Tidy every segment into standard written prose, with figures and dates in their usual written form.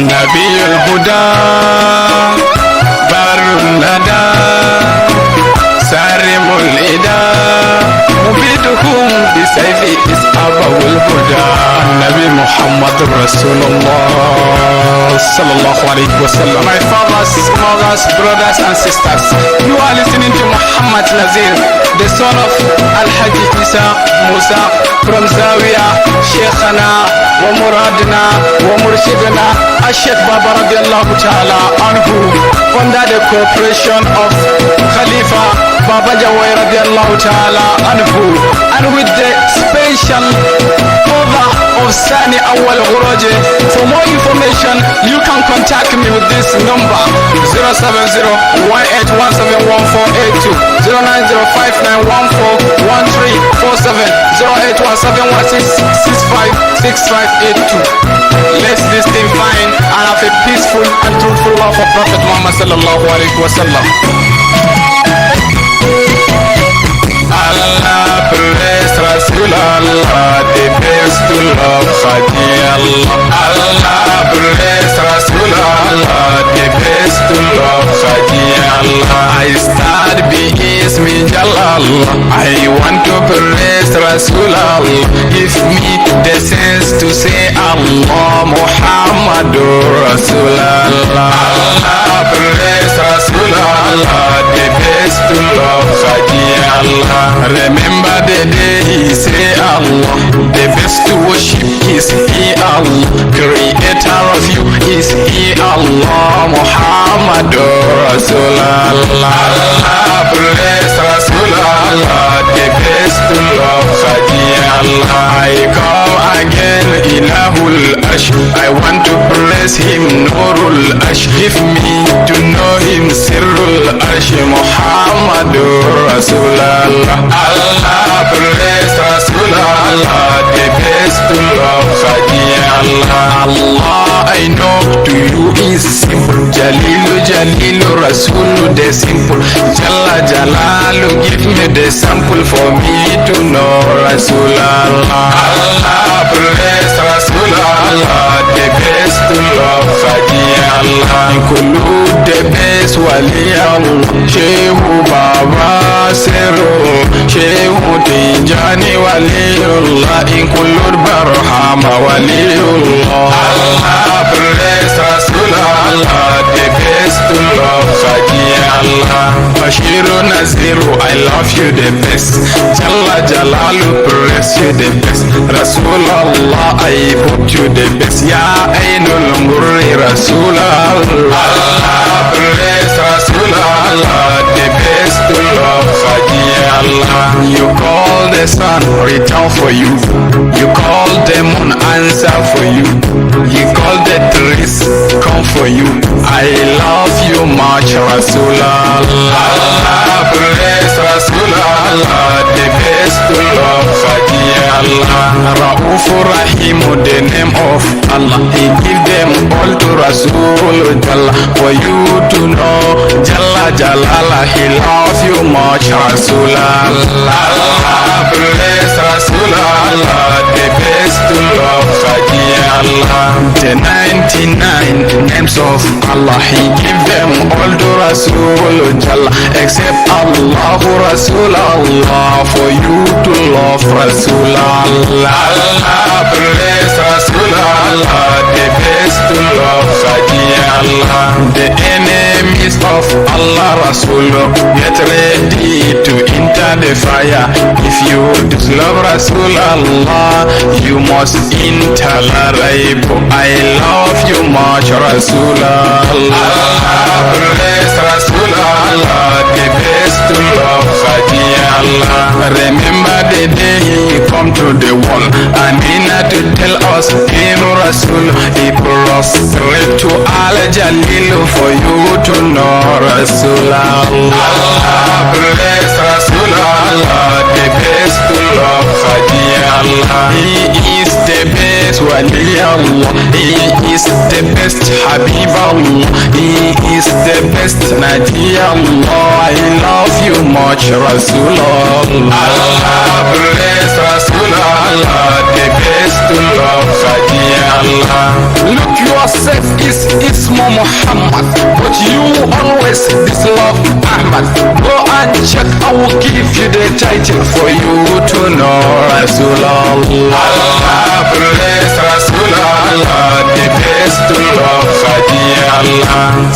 نبي الهدى بر الندى سارم الإدى مفيدهم بسيف إسحاب الهدى النبي محمد رسول الله صلى الله عليه وسلم. My fathers, mothers, brothers and sisters, you are listening to Muhammad Nazir, the son of Al-Haji Isa Musa from Zawiya Sheikhana wa Muradina wa Murshidina Al-Sheikh Baba radiallahu ta'ala anhu, under the cooperation of Khalifa Baba Jawai radiallahu ta'ala anhu, and with the special cover of Sani Awal Ghuraje. For more information, you can contact me with this number 070-18171482, 090-5914-1347, 08171666582. Let's this thing fine and have a peaceful and truthful life of Prophet Muhammad sallallahu alaihi wasallam. Allah bless Rasulallah, the best to love Khadi Allah. Allah bless Rasulallah, the best to love Khadi Allah. I start bi-ismi Jalallah, I want to bless Rasulallah. Give me the sense to say Allah Muhammadur Rasulallah. Allah bless Rasulallah, the best to love Khadi Allah. Remember the day he say Allah, the best to worship is He Allah, creator of you is He Allah, Muhammadur Rasulallah. Allah bless Rasulallah, the best to love Khadi Allah. I come again, Ilahul Ash, I want to bless him, Nurul Ash. Give me to know him, Sirrul Ash, Muhammadur Rasulallah. Allah bless Rasulallah, the best to love Khadi Allah. Allah, I know to you is simple, Jalilu Jalilu Rasulu the simple, Jalla Jalalu give me the sample for me to know Rasulallah. Allah bless Rasulallah, the best to love Khadi Allah. Include the best Wali Allah, Shehu Baba Seru, Shehu Tijani Waliullah, include Barhama Waliullah. Allah bless Rasulallah, the best to love Khadi Allah. Bashiru Naziru, I love you the best, Jalla Jalalu bless you the best, Rasulallah, I put you the best, Ya Ainul Murri Rasulallah. Allah bless Rasulallah, the best to love Khadi Allah. You call the sun, return for you. You call the moon, answer for you. You call the trees, come for you. I love you much, Rasulallah. Allah bless Rasulallah, the best to love Khadi Allah. Raufur Rahim, the name of Allah, He give them all to Rasul Jalla. For you to know Jalla Jalala, He love you much, Rasulallah. Allah bless Rasulallah, the best to love Khadi Allah. The 99 names of Allah, He give them all to Rasul Jalla, except Allah Rasulallah, for you to love Rasulallah. Allah bless Rasulallah, the best to love Khadi Allah. The enemies of Allah Rasul, get ready to enter the fire. If you dislove Rasulallah, you must enter Laraib. I love you much, Rasulallah. Allah bless Rasulallah, the best to love Khadi Allah. Remember the day He come to the world, Amina to tell us Him Rasul, He prostrate to Al-Jalil for you to know Rasulallah. Allah bless Rasulallah, the best to love Khadi Allah. He is the best Wali Allah, He is the best Habib Allah, He is the best Naji Allah. I love you much, Rasulallah. Allah bless Rasulallah, the best to love Khadi Allah. Look, you are yourself is Ismu Muhammad, but you always dislove Ahmad. Go and check, I will give you the title for you to know Rasulallah. Allah bless Rasulallah, the best to love Khadi Allah.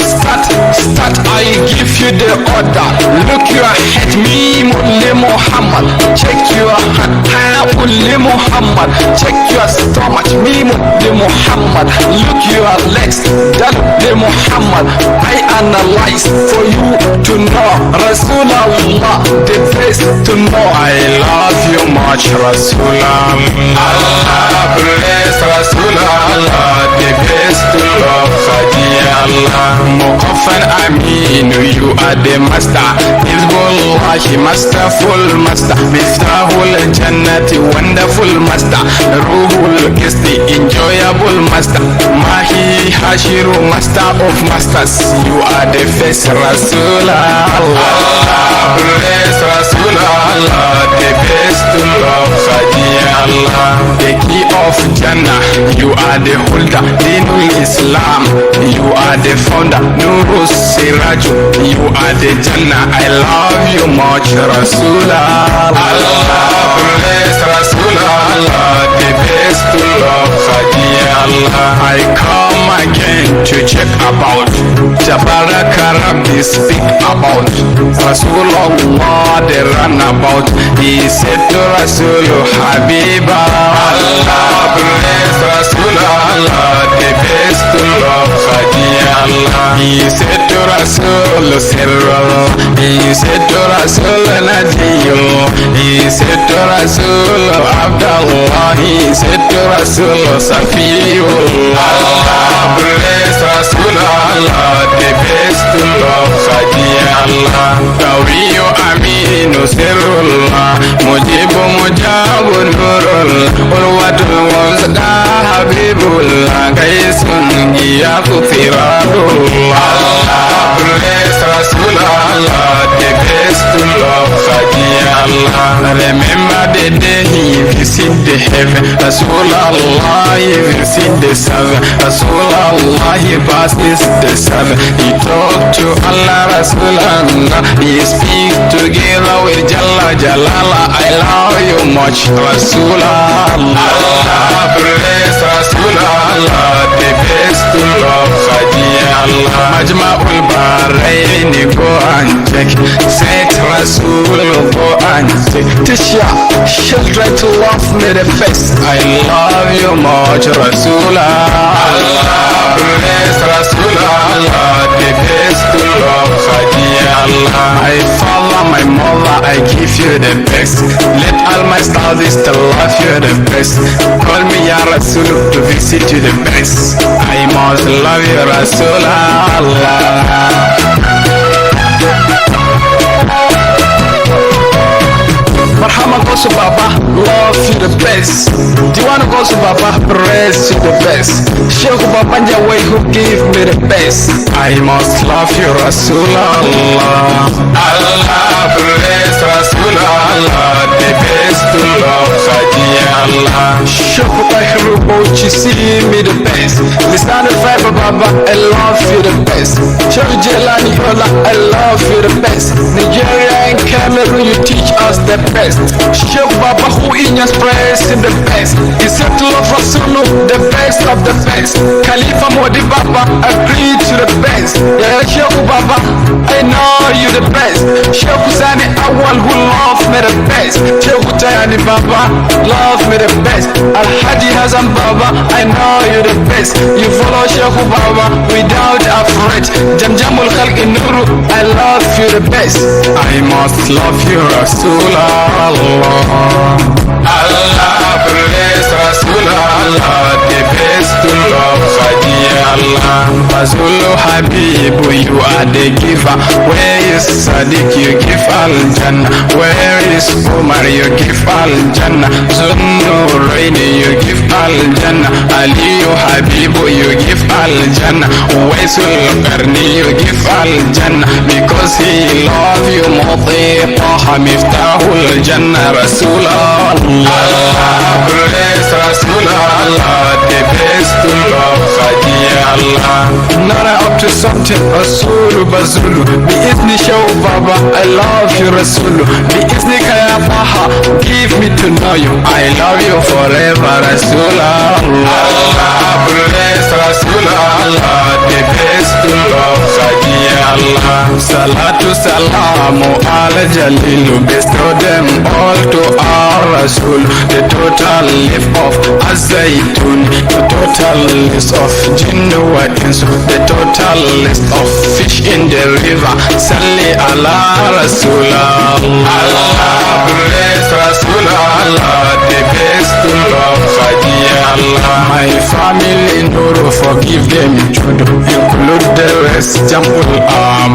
Start, I give you the order. Look your head, me Mulli Muhammad. Check your heart, Mulli Muhammad. Check your stomach, me Mulli Muhammad. Look your legs, that Mulli Muhammad. I analyze for you to know Rasulallah, the best to know. I love you much, Rasulallah. Allah bless Rasulallah, the best to love Khadi Allah. Muqaffan Amin, you are the master. Hizbullah, masterful master. Miftahul Jannati, wonderful master. Ruhul Qisti, enjoyable master. Mahi Hashiru, master of masters. You are the first Rasulallah. Allah bless Rasulallah, the best to love Khadi Allah. The key of Jannah, you are the holder. Dinul Islam, you are the founder. Nurus Siraju, you are the Jannah. I love you much, Rasulallah. Allah bless Rasulallah, the best to love Khadi Allah. I come again to check about Tabaraka Rabbi, speak about Rasulullah, the runabout. He said to Rasul Habiba, Allah bless Rasulallah, the best to love Khadi Allah. He said to Rasul Sirrul, he said to Rasul Nadiyu, he said to Rasul Abdullah, he said to Rasul Safiyullah. Allah bless Rasulallah, the best to love Khadi Allah. Kawiyu Aminu Sirrullah, Mujibu Mujabu Nurullah, Ulwatul Wazda Habibullah, Kaisun Giyaku Firadullah. Allah bless Rasulallah, the best to love Khadi Allah. Remember the day he visited the heaven, Rasulallah, he visited the seven, Rasulallah, he passes the seven. He talked to Allah, Rasulallah, he speak together with Jalla Jalala. I love you much, Rasulallah. Allah bless Rasulallah, the best to love Khadi Allah. Majma'ul Bahrain, go and check. Saint Rasul, go and check. Teach your children to love me the best. I love you much, Rasulallah. Allah bless Rasulallah, the best to love Khadi Allah. My father, my mother, I give you the best. Let all my stars to love you the best. Call me Ya Rasul to visit you the best. I must love you, Rasulallah. Marhama goes to Baba, love you the best. Diwana goes to Baba, praise you the best. Sheikh Babanja way who give me the best. I must love you, Rasulallah. Allah bless Rasulallah, the best to love Khadi Allah. Sheikh Bahru Bochi, see me the best. Listen to Fiber Baba, I love you the best. Sheikh Jelani Ola, I love you the best. Nigeria and Cameroon, you teach us the best. Sheikh Baba who in your praise in the best. He said to love Rasul, the best of the best. Khalifa Modi Baba agreed to the best. Yeah, Sheikh Baba, I know you the best. Sheikh Sani Awal who love me the best. Sheikh Tayani Baba love me the best. Al-Hadi Hazan Baba, I know you the best. You follow Sheikh Baba without afraid. Jamjamul Khalq Nuru, I love you the best. I must love you, Rasulallah. Allah bless Rasulallah, the best to love Khadi Allah. Rasul Habibu, you are the giver. Where is Sadiq, you give Al-Jannah. Where is Umar, you give Al-Jannah. Zunnuraini, you give Al-Jannah. Aliyu Habibu, you give Al-Jannah. Waisul Qarni, you give Al-Jannah. Because he love you, Muti Taha Miftahul Jannah, Rasulallah. Allah bless Rasulallah, the best to love Khadi up to something. Rasulu Bazulu, Biizni Show Baba, I love you Rasulu. Biizni Kaya Baha, give me to know you. I love you forever Rasulullah. Allah bless Rasulullah, the best to love Khadi Allah. Salatu salamu ala Jalilu, bestow them all to our Rasul. The total lift of Azaitun, the total list of Jinnu wa Insu, the total list of fish in the river. Salli ala Rasulallah. Allah bless Rasulallah, the best to love Khadi Allah. My family Nuru, forgive them Judo, include the rest. Jamul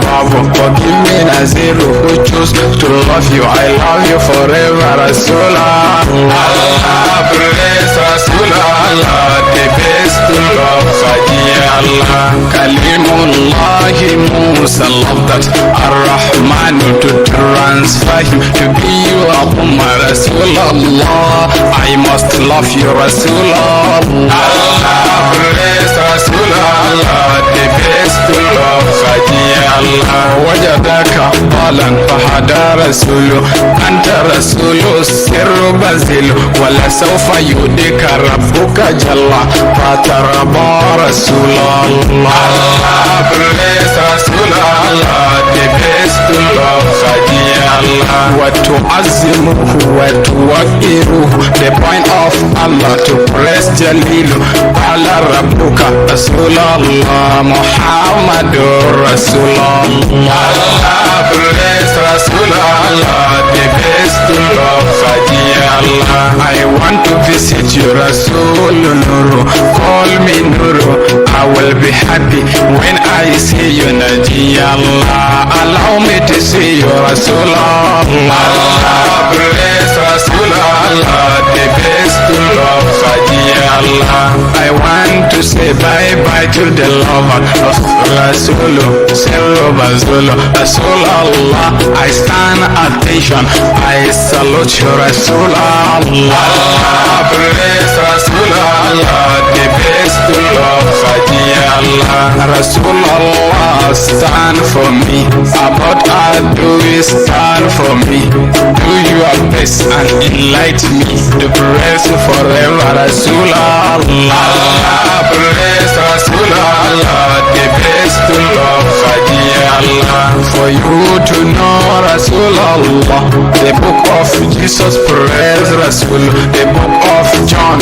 Babu, forgive me Naziru, who choose to love you. I love you forever Rasulallah. Allah bless Rasulallah, the best to love Khadi Allah. Kalimullahi Musa loved that Ar-Rahman to transfer him to be your Ummah Rasulallah. I must love you Rasulallah. Allah bless Rasulallah, the best to love Khadi Allah. Wajadaka balan fahada Rasulu, anta Rasulu sirru bazilu, wala sawfa yudika rabbuka jalla fataraba Rasulallah. Allah bless Rasulallah, the best to love Khadi Allah. Wa tu'azzimuhu wa tuwaqiruhu, the point of Allah to praise Jalilu. Ala rabbuka Rasulallah, Muhammadur Rasulallah. Allah bless Rasulallah, the best to love Khadi Allah. I want to visit you Rasul Nuru, call me Nuru, I will be happy when I see you Naji Allah. Allow me to see you Rasulallah. Allah bless Rasulallah, the best to love Khadi Allah. I want to say bye bye to the lover of Rasulu, Sirru Bazulu, Rasulallah. I stand attention, I salute you Rasulallah. Allah bless Rasulallah, the best to love Khadi Allah. Rasulallah, stand for me. About I do is stand for me. Do your best and enlighten me to praise forever Rasulallah. Allah bless Rasulallah, the best to love Khadi Allah. For you to know Rasulallah, the book of Jesus praise Rasul, the book of John,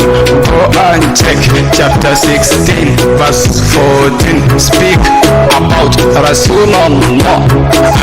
go and check chapter 16 verse 14, speak about Rasulallah.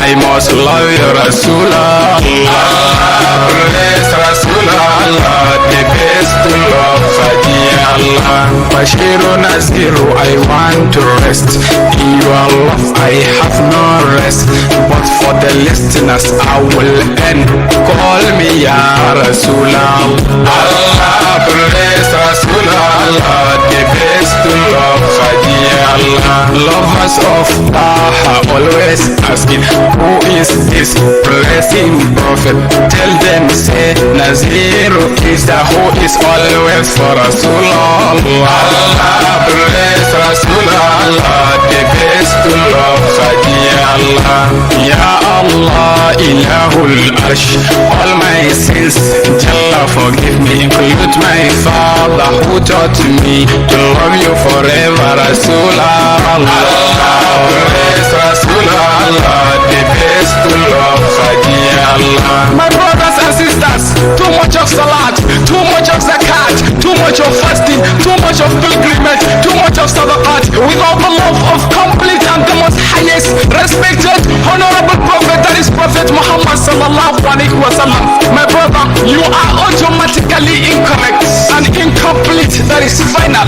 I must love you Rasulallah. Allah bless Rasulallah, the best to love Khadi Allah. Bashiru Naziru, I want to rest in your love, I have no rest, but for the listeners I will end. Call me Ya Rasulallah. Allah bless Rasulallah, the best to love Khadi Allah. Lovers of Taha always asking, who is this blessing prophet? Tell them say Naziru is the who is always for Rasulallah. Allah bless Rasulallah, the best to love Khadi Allah. Ya Allah, Ilahul Arsh, all my sins Jalla forgive me, include my father who taught me to love you forever Rasulallah. Allah bless Rasulallah, the best to love Khadi Allah. My brothers and sisters, too much of salat, too much of zakat, too much of fasting, too much of pilgrimage, too much of sadaqat, without the love of complete and the most highest respected honorable prophet, that is Prophet Muhammad sallallahu alaihi wasallam. My brother, you are automatically incorrect and incomplete, that is final.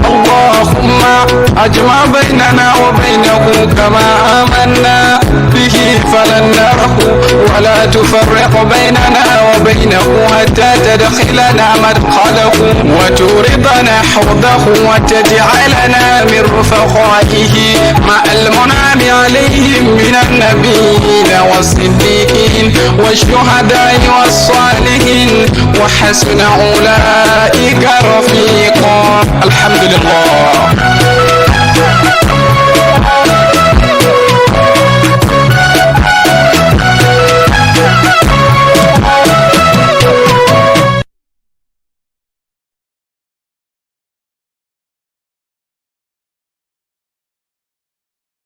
Allahumma ajma bainana wa bainahu kama amanna bihi falan narahu wa la tufarriq bainana wa bainahu hatta tadkhilana madkhalahu wa turidana hawdahu wa taj'alana min rufaqaihi ma'al mun'ami alayhim min an-nabiyyin was-siddiqin wash-shuhada'i was-salihin wa hasuna ulaika rafiqa. Alhamdulillah.